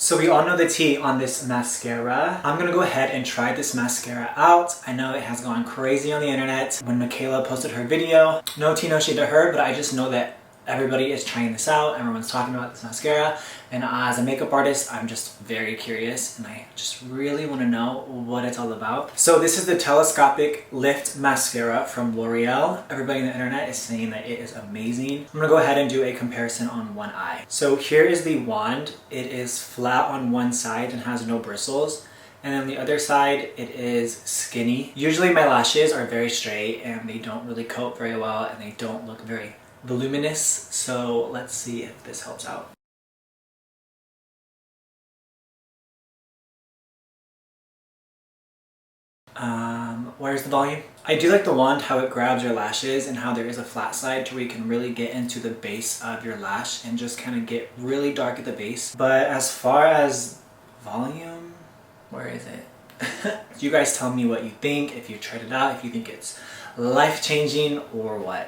So we all know the tea on this mascara. I'm gonna go ahead and try this mascara out. I know it has gone crazy on the internet. When Michaela posted her video, no tea, no shade to her, but I just know that everybody is trying this out. Everyone's talking about this mascara. And as a makeup artist, I'm just very curious and I just really want to know what it's all about. So this is the Telescopic Lift Mascara from L'Oreal. Everybody on the internet is saying that it is amazing. I'm gonna go ahead and do a comparison on one eye. So here is the wand. It is flat on one side and has no bristles. And on the other side, it is skinny. Usually my lashes are very straight and they don't really coat very well and they don't look very voluminous. So let's see if this helps out. Where's the volume? I do like the wand, how it grabs your lashes and how there is a flat side to where you can really get into the base of your lash and just kind of get really dark at the base. But as far as volume, where is it? You guys tell me what you think, if you tried it out, if you think it's life-changing or what.